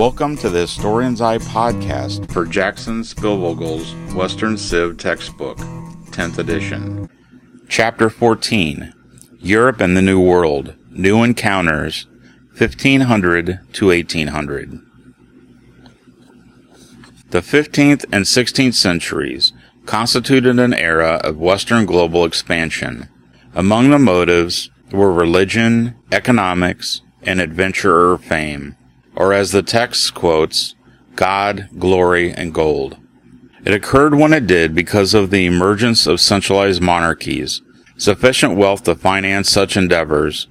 Welcome to the Historian's Eye podcast for Jackson Spielvogel's Western Civ textbook, 10th edition. Chapter 14, Europe and the New World, New Encounters, 1500 to 1800. The 15th and 16th centuries constituted an era of Western global expansion. Among the motives were religion, economics, and adventurer fame, or as the text quotes, God, glory, and gold. It occurred when it did because of the emergence of centralized monarchies, sufficient wealth to finance such endeavors,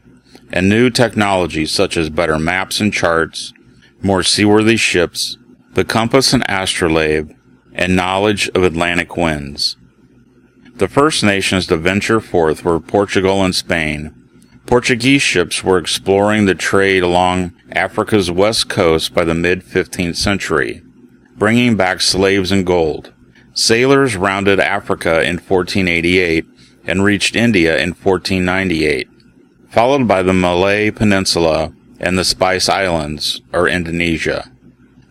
and new technologies such as better maps and charts, more seaworthy ships, the compass and astrolabe, and knowledge of Atlantic winds. The first nations to venture forth were Portugal and Spain. Portuguese ships were exploring the trade along Africa's west coast by the mid-15th century, bringing back slaves and gold. Sailors rounded Africa in 1488 and reached India in 1498, followed by the Malay Peninsula and the Spice Islands, or Indonesia.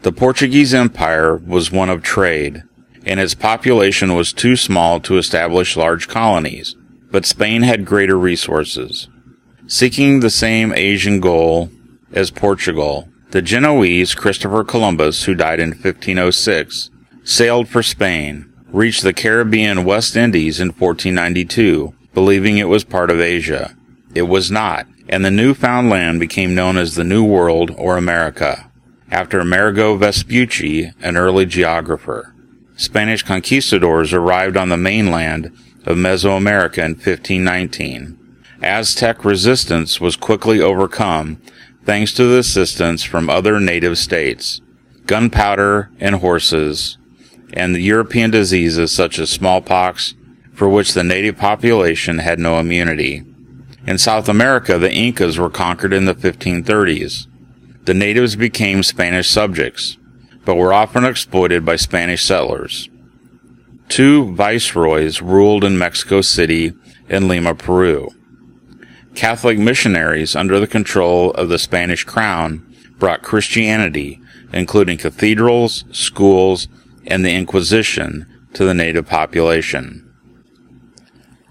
The Portuguese Empire was one of trade, and its population was too small to establish large colonies, but Spain had greater resources. Seeking the same Asian goal as Portugal, the Genoese Christopher Columbus, who died in 1506, sailed for Spain, reached the Caribbean West Indies in 1492, believing it was part of Asia. It was not, and the newfound land became known as the New World or America, after Amerigo Vespucci, an early geographer. Spanish conquistadors arrived on the mainland of Mesoamerica in 1519. Aztec resistance was quickly overcome thanks to the assistance from other native states, gunpowder and horses, and the European diseases such as smallpox, for which the native population had no immunity. In South America, the Incas were conquered in the 1530s. The natives became Spanish subjects, but were often exploited by Spanish settlers. 2 viceroys ruled in Mexico City and Lima, Peru. Catholic missionaries under the control of the Spanish crown brought Christianity, including cathedrals, schools, and the Inquisition, to the native population.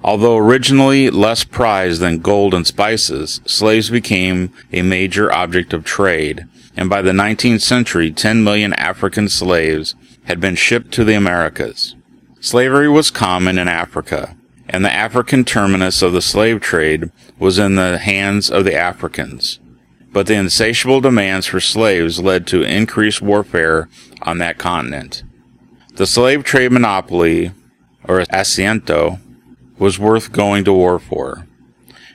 Although originally less prized than gold and spices, slaves became a major object of trade, and by the 19th century 10 million African slaves had been shipped to the Americas. Slavery was common in Africa, and the African terminus of the slave trade was in the hands of the Africans. But the insatiable demands for slaves led to increased warfare on that continent. The slave trade monopoly, or asiento, was worth going to war for.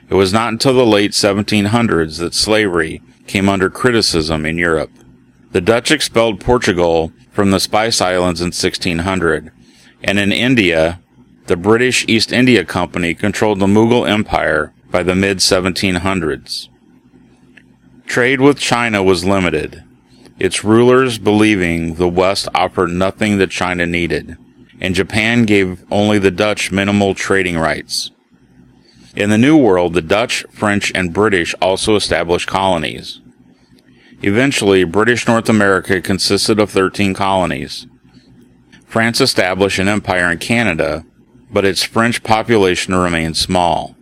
It was not until the late 1700s that slavery came under criticism in Europe. The Dutch expelled Portugal from the Spice Islands in 1600, and in India, the British East India Company controlled the Mughal Empire by the mid-1700s. Trade with China was limited, its rulers believing the West offered nothing that China needed, and Japan gave only the Dutch minimal trading rights. In the New World, the Dutch, French, and British also established colonies. Eventually, British North America consisted of 13 colonies. France established an empire in Canada, but its French population remained small.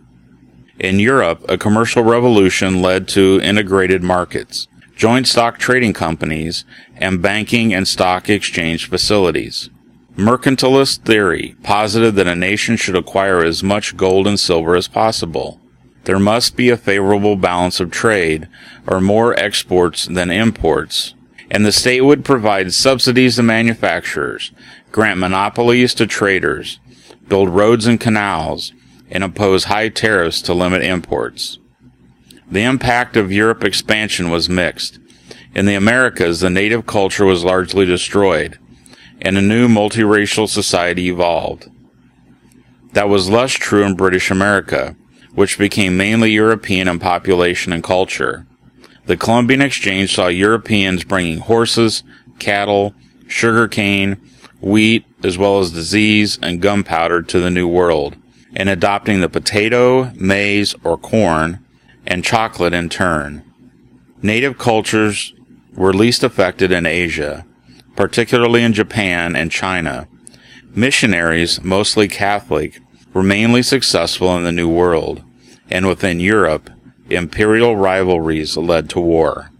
In Europe, a commercial revolution led to integrated markets, joint stock trading companies, and banking and stock exchange facilities. Mercantilist theory posited that a nation should acquire as much gold and silver as possible. There must be a favorable balance of trade, or more exports than imports, and the state would provide subsidies to manufacturers, grant monopolies to traders, build roads and canals, and impose high tariffs to limit imports. The impact of Europe expansion was mixed. In the Americas, the native culture was largely destroyed, and a new multiracial society evolved. That was less true in British America, which became mainly European in population and culture. The Columbian Exchange saw Europeans bringing horses, cattle, sugarcane, wheat, as well as disease and gunpowder to the New World, and adopting the potato, maize, or corn, and chocolate in turn. Native cultures were least affected in Asia, particularly in Japan and China. Missionaries, mostly Catholic, were mainly successful in the New World, and within Europe, imperial rivalries led to war.